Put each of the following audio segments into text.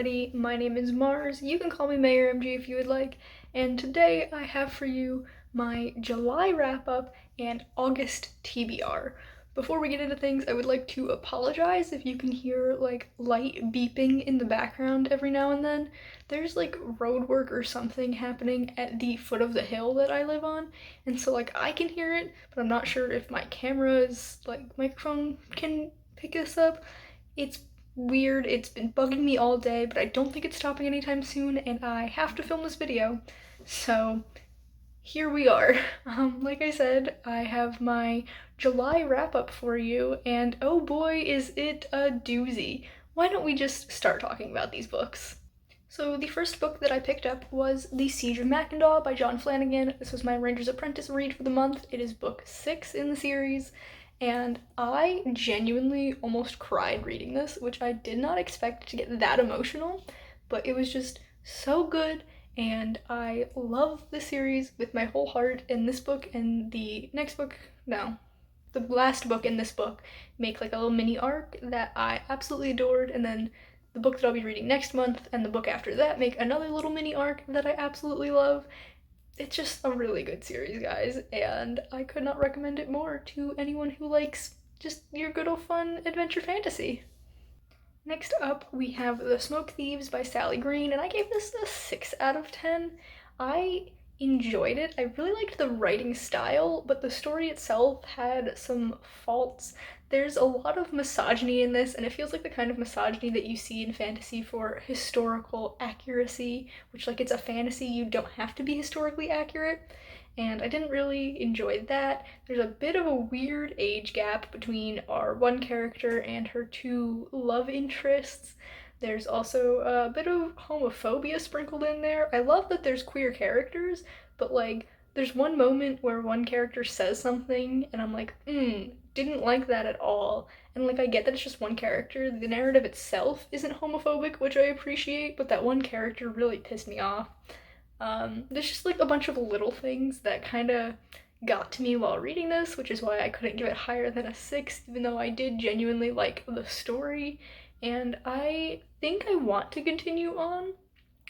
everybody, my name is Mars. You can call me Mayor MG if you would like, and today I have for you my July wrap-up and August TBR. Before we get into things, I would like to apologize if you can hear like light beeping in the background every now and then. There's like road work or something happening at the foot of the hill that I live on, and so like I can hear it, but I'm not sure if my camera's like microphone can pick this up. It's weird. It's been bugging me all day, but I don't think it's stopping anytime soon, and I have to film this video. So here we are. Like I said, I have my July wrap up for you, and oh boy, is it a doozy. Why don't we just start talking about these books? So the first book that I picked up was The Siege of Mackinac by John Flanagan. This was my Ranger's Apprentice read for the month. It is book 6 in the series, and I genuinely almost cried reading this, which I did not expect to get that emotional, but it was just so good, and I love the series with my whole heart, and this book and the next book, no, the last book in this book make like a little mini arc that I absolutely adored, and then the book that I'll be reading next month and the book after that make another little mini arc that I absolutely love. It's just a really good series, guys, and I could not recommend it more to anyone who likes just your good old fun adventure fantasy. Next up, we have The Smoke Thieves by Sally Green, and I gave this a 6 out of 10. I enjoyed it. I really liked the writing style, but the story itself had some faults. There's a lot of misogyny in this, and it feels like the kind of misogyny that you see in fantasy for historical accuracy, which, like, it's a fantasy, you don't have to be historically accurate, and I didn't really enjoy that. There's a bit of a weird age gap between our one character and her two love interests. There's also a bit of homophobia sprinkled in there. I love that there's queer characters, but like there's one moment where one character says something and I'm like, didn't like that at all. And like I get that it's just one character. The narrative itself isn't homophobic, which I appreciate, but that one character really pissed me off. There's just like a bunch of little things that kind of got to me while reading this, which is why I couldn't give it higher than a 6, even though I did genuinely like the story. And I think I want to continue on,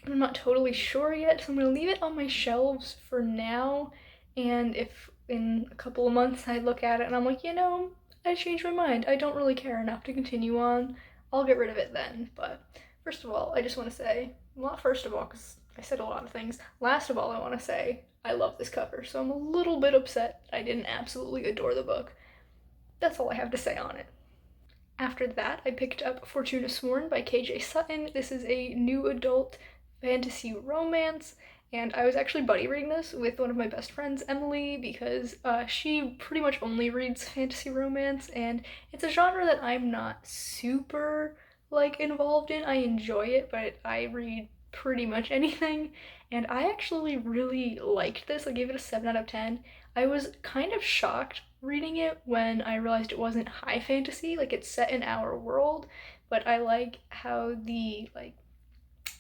but I'm not totally sure yet, so I'm gonna leave it on my shelves for now. And if in a couple of months I look at it and I'm like, I changed my mind, I don't really care enough to continue on, I'll get rid of it then. But first of all, I just want to say, well, not first of all, because I said a lot of things. Last of all, I want to say I love this cover, so I'm a little bit upset I didn't absolutely adore the book. That's all I have to say on it. After that, I picked up Fortuna Sworn by KJ Sutton. This is a new adult fantasy romance, and I was actually buddy reading this with one of my best friends, Emily, because she pretty much only reads fantasy romance, and it's a genre that I'm not super like involved in. I enjoy it, but I read pretty much anything, and I actually really liked this. I gave it a 7 out of 10. I was kind of shocked reading it when I realized it wasn't high fantasy, like it's set in our world, but I like how the like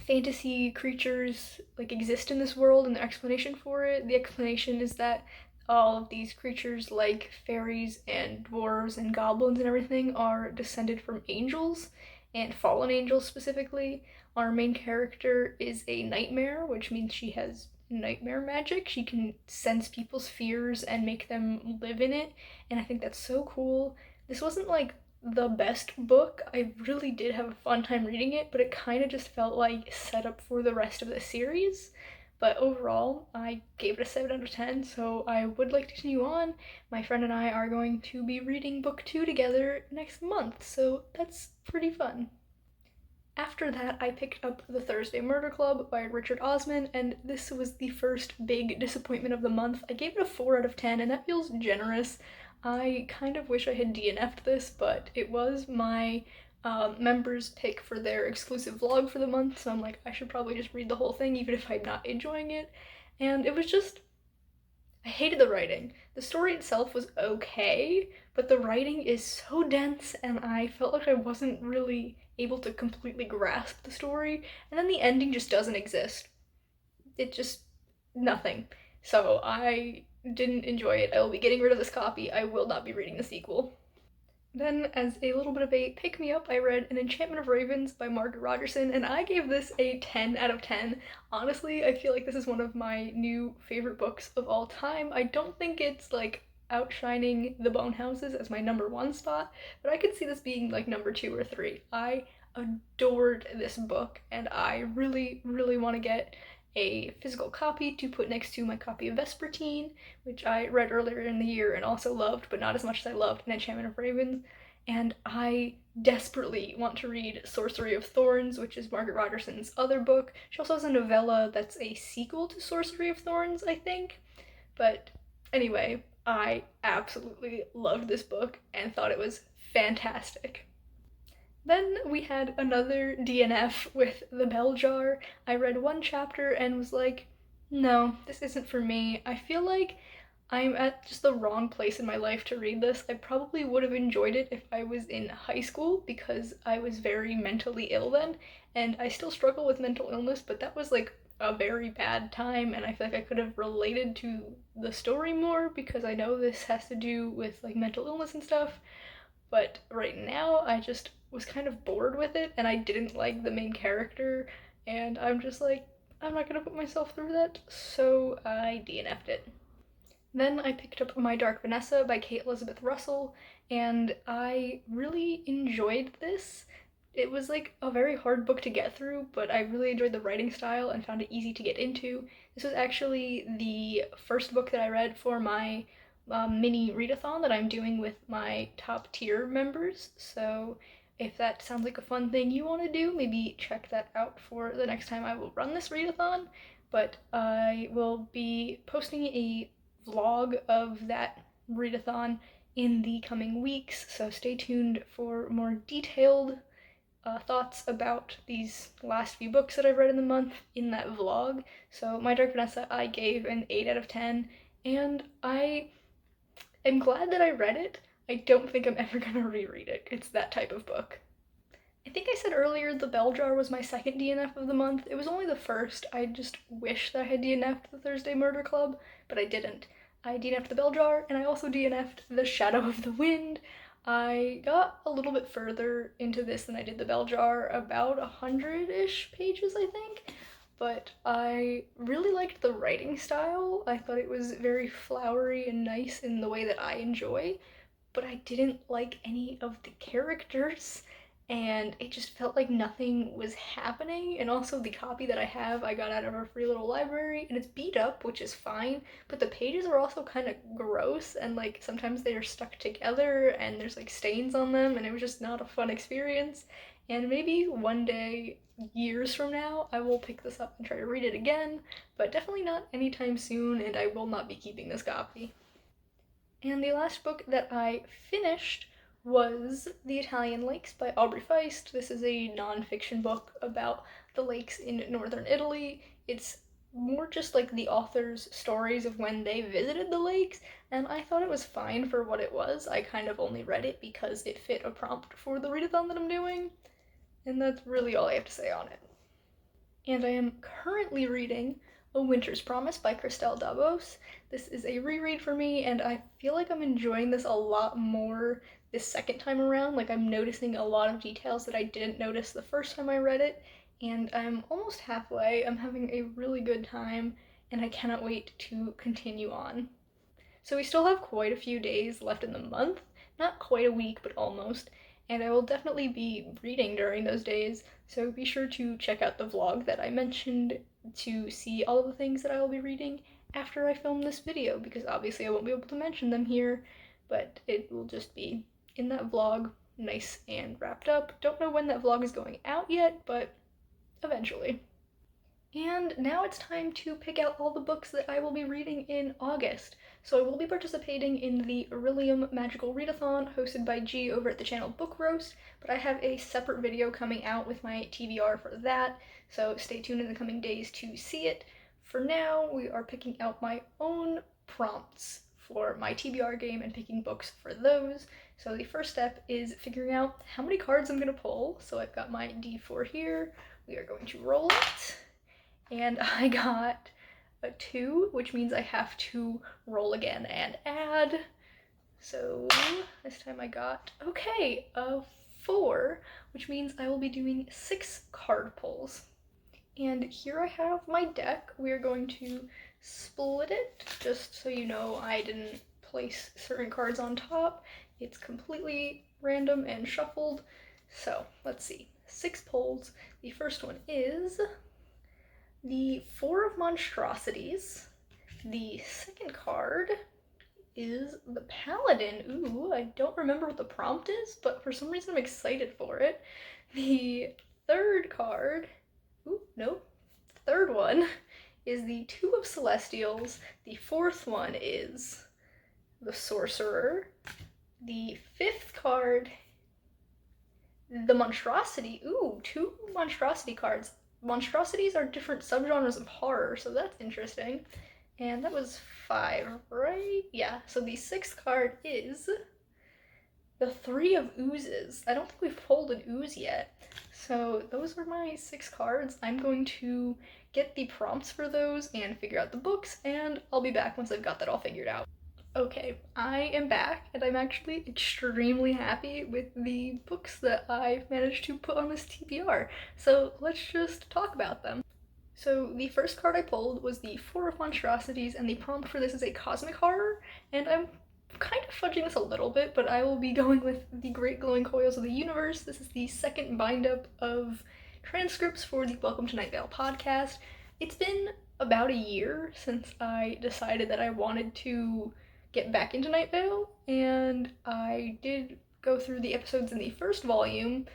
fantasy creatures like exist in this world and the explanation for it. The explanation is that all of these creatures like fairies and dwarves and goblins and everything are descended from angels and fallen angels specifically. Our main character is a nightmare, which means she has nightmare magic. She can sense people's fears and make them live in it, and I think that's so cool. This wasn't like the best book. I really did have a fun time reading it, but it kind of just felt like set up for the rest of the series. But overall, I gave it a 7 out of 10, so I would like to continue on. My friend and I are going to be reading book 2 together next month, so that's pretty fun. After that, I picked up The Thursday Murder Club by Richard Osman, and this was the first big disappointment of the month. I gave it a 4 out of 10, and that feels generous. I kind of wish I had DNF'd this, but it was my members' pick for their exclusive vlog for the month, so I'm like, I should probably just read the whole thing even if I'm not enjoying it. And it was just, I hated the writing. The story itself was okay, but the writing is so dense, and I felt like I wasn't really able to completely grasp the story, and then the ending just doesn't exist. It just, nothing. So I didn't enjoy it. I will be getting rid of this copy. I will not be reading the sequel. Then, as a little bit of a pick-me-up, I read An Enchantment of Ravens by Margaret Rogerson, and I gave this a 10 out of 10. Honestly, I feel like this is one of my new favorite books of all time. I don't think it's, like, outshining The Bone Houses as my number one spot, but I could see this being, like, number 2 or 3. I adored this book, and I really, really want to get a physical copy to put next to my copy of Vespertine, which I read earlier in the year and also loved, but not as much as I loved An Enchantment of Ravens. And I desperately want to read Sorcery of Thorns, which is Margaret Rogerson's other book. She also has a novella that's a sequel to Sorcery of Thorns, I think. But anyway, I absolutely loved this book and thought it was fantastic. Then we had another DNF with The Bell Jar. I read one chapter and was like, no, this isn't for me. I feel like I'm at just the wrong place in my life to read this. I probably would have enjoyed it if I was in high school because I was very mentally ill then, and I still struggle with mental illness, but that was like a very bad time, and I feel like I could have related to the story more because I know this has to do with like mental illness and stuff. But right now, I just was kind of bored with it, and I didn't like the main character, and I'm just like, I'm not gonna put myself through that, so I DNF'd it. Then I picked up My Dark Vanessa by Kate Elizabeth Russell, and I really enjoyed this. It was like a very hard book to get through, but I really enjoyed the writing style and found it easy to get into. This was actually the first book that I read for my mini readathon that I'm doing with my top tier members. So if that sounds like a fun thing you want to do, maybe check that out for the next time I will run this readathon. But I will be posting a vlog of that readathon in the coming weeks, so stay tuned for more detailed thoughts about these last few books that I've read in the month in that vlog. So My Dark Vanessa I gave an 8 out of 10, and I am glad that I read it. I don't think I'm ever gonna reread it. It's that type of book. I think I said earlier The Bell Jar was my second DNF of the month. It was only the first. I just wish that I had DNF'd the Thursday Murder Club, but I didn't. I DNF'd The Bell Jar, and I also DNF'd The Shadow of the Wind. I got a little bit further into this than I did The Bell Jar, about 100-ish pages, I think. But I really liked the writing style. I thought it was very flowery and nice in the way that I enjoy, but I didn't like any of the characters, and it just felt like nothing was happening. And also, the copy that I have, I got out of our free little library, and it's beat up, which is fine, but the pages are also kind of gross, and like sometimes they are stuck together, and there's like stains on them, and it was just not a fun experience. And maybe one day, years from now, I will pick this up and try to read it again, but definitely not anytime soon, and I will not be keeping this copy. And the last book that I finished was The Italian Lakes by Aubrey Feist. This is a nonfiction book about the lakes in northern Italy. It's more just like the author's stories of when they visited the lakes, and I thought it was fine for what it was. I kind of only read it because it fit a prompt for the readathon that I'm doing, and that's really all I have to say on it. And I am currently reading A Winter's Promise by Christelle Davos. This is a reread for me, and I feel like I'm enjoying this a lot more this second time around. Like, I'm noticing a lot of details that I didn't notice the first time I read it, and I'm almost halfway. I'm having a really good time, and I cannot wait to continue on. So we still have quite a few days left in the month, not quite a week, but almost, and I will definitely be reading during those days, so be sure to check out the vlog that I mentioned to see all of the things that I will be reading after I film this video, because obviously I won't be able to mention them here, but it will just be in that vlog, nice and wrapped up. Don't know when that vlog is going out yet, but eventually. And now it's time to pick out all the books that I will be reading in August. So I will be participating in the Aurelium Magical Readathon hosted by G over at the channel Book Roast, but I have a separate video coming out with my TBR for that, so stay tuned in the coming days to see it. For now, we are picking out my own prompts for my TBR game and picking books for those. So the first step is figuring out how many cards I'm going to pull. So I've got my D4 here. We are going to roll it. And I got a 2, which means I have to roll again and add. So this time I got, okay, a 4, which means I will be doing 6 card pulls. And here I have my deck. We're going to split it, just so you know I didn't place certain cards on top. It's completely random and shuffled. So let's see. 6 pulls. The first one is the 4 of Monstrosities. The second card is the Paladin. Ooh, I don't remember what the prompt is, but for some reason I'm excited for it. The third card, ooh, nope. The third one is the 2 of Celestials. The fourth one is the Sorcerer. The fifth card, the Monstrosity. Ooh, 2 Monstrosity cards. Monstrosities are different subgenres of horror, so that's interesting. And that was 5, right? Yeah, so the 6th card is the 3 of Oozes. I don't think we've pulled an ooze yet. So those were my 6 cards. I'm going to get the prompts for those and figure out the books, and I'll be back once I've got that all figured out. Okay, I am back, and I'm actually extremely happy with the books that I've managed to put on this TBR. So let's just talk about them. So the first card I pulled was the 4 of Monstrosities, and the prompt for this is a cosmic horror, and I'm kind of fudging this a little bit, but I will be going with the Great Glowing Coils of the Universe. This is the second bind-up of transcripts for the Welcome to Night Vale podcast. It's been about a year since I decided that I wanted to get back into Night Vale, and I did go through the episodes in the first volume,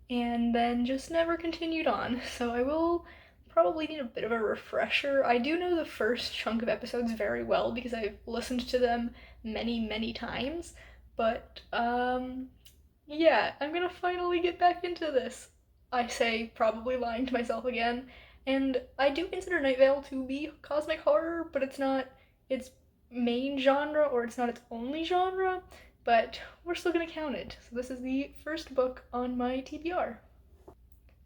and then just never continued on. So I will probably need a bit of a refresher. I do know the first chunk of episodes very well because I've listened to them many, many times, but yeah, I'm gonna finally get back into this. I say, probably lying to myself again. And I do consider Night Vale to be cosmic horror, but it's not its main genre or it's not its only genre, but we're still gonna count it. So this is the first book on my TBR.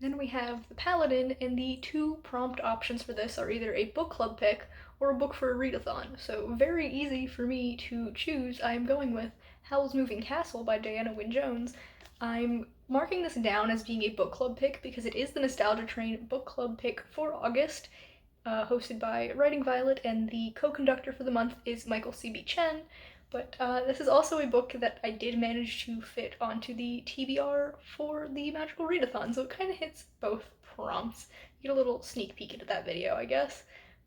Then we have the Paladin, and the 2 prompt options for this are either a book club pick or a book for a readathon. So very easy for me to choose. I'm going with Howl's Moving Castle by Diana Wynne Jones. I'm marking this down as being a book club pick because it is the Nostalgia Train book club pick for August, hosted by Writing Violet, and the co-conductor for the month is Michael C.B. Chen. But this is also a book that I did manage to fit onto the TBR for the Magical Readathon, so it kind of hits both prompts. You get a little sneak peek into that video, I guess.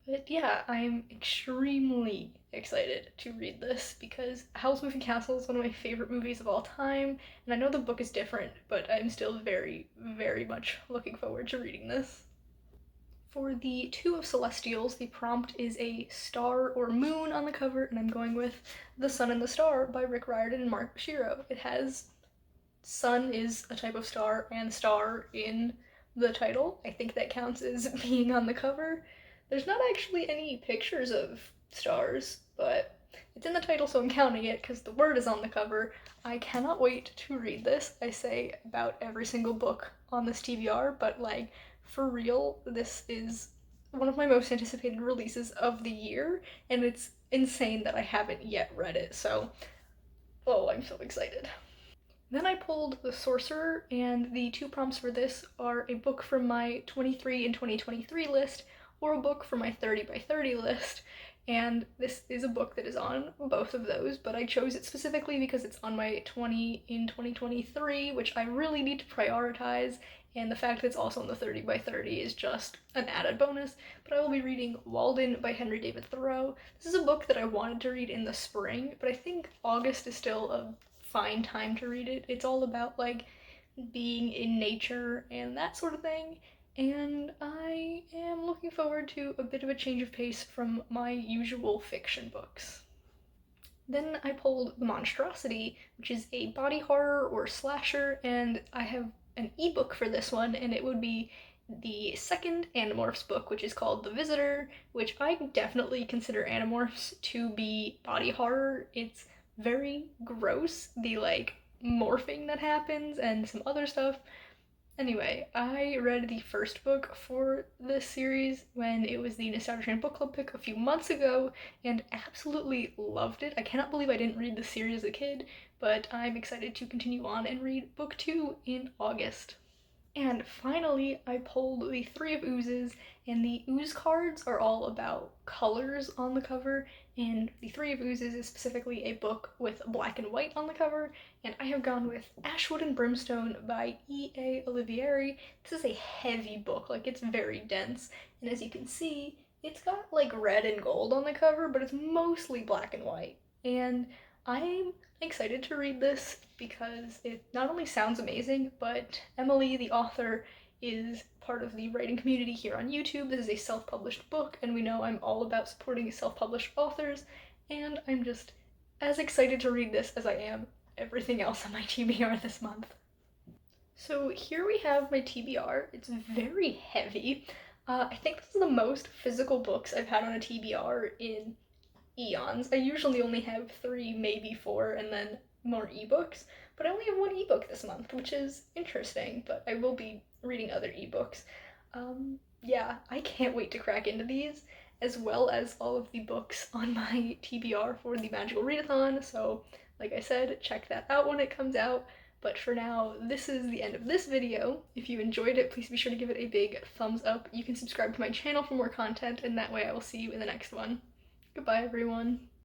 But yeah, I'm extremely excited to read this because Howl's Moving Castle is one of my favorite movies of all time, and I know the book is different, but I'm still very, very much looking forward to reading this. For the 2 of Celestials, the prompt is a star or moon on the cover, and I'm going with The Sun and the Star by Rick Riordan and Mark Shiro. It has sun is a type of star and star in the title. I think that counts as being on the cover. There's not actually any pictures of stars, but it's in the title, so I'm counting it because the word is on the cover. I cannot wait to read this. I say about every single book on this TBR, but like, for real, this is one of my most anticipated releases of the year, and it's insane that I haven't yet read it, so oh, I'm so excited. Then I pulled The Sorcerer, and the 2 prompts for this are a book from my 23 and 2023 list, or a book from my 30 by 30 list, and this is a book that is on both of those, but I chose it specifically because it's on my 20 in 2023, which I really need to prioritize, and the fact that it's also on the 30 by 30 is just an added bonus. But I will be reading Walden by Henry David Thoreau. This is a book that I wanted to read in the spring, but I think August is still a fine time to read it. It's all about like being in nature and that sort of thing, and I am looking forward to a bit of a change of pace from my usual fiction books. Then I pulled The Monstrosity, which is a body horror or slasher, and I have an ebook for this one, and it would be the second Animorphs book, which is called The Visitor, which I definitely consider Animorphs to be body horror. It's very gross, the like morphing that happens and some other stuff. Anyway, I read the first book for this series when it was the Nostalgia Train book club pick a few months ago and absolutely loved it. I cannot believe I didn't read the series as a kid, but I'm excited to continue on and read book 2 in August. And finally, I pulled the Three of Oozes, and the ooze cards are all about colors on the cover, and the Three of Oozes is specifically a book with black and white on the cover, and I have gone with Ashwood and Brimstone by E.A. Olivieri. This is a heavy book, like it's very dense, and as you can see, it's got like red and gold on the cover, but it's mostly black and white. And I'm excited to read this because it not only sounds amazing, but Emily, the author, is part of the writing community here on YouTube. This is a self-published book, and we know I'm all about supporting self-published authors, and I'm just as excited to read this as I am everything else on my TBR this month. So here we have my TBR. It's very heavy. I think this is the most physical books I've had on a TBR in eons. I usually only have 3, maybe 4, and then more ebooks, but I only have 1 ebook this month, which is interesting, but I will be reading other ebooks. Yeah, I can't wait to crack into these, as well as all of the books on my TBR for the Magical Readathon, so like I said, check that out when it comes out. But for now, this is the end of this video. If you enjoyed it, please be sure to give it a big thumbs up. You can subscribe to my channel for more content, and that way I will see you in the next one. Goodbye, everyone.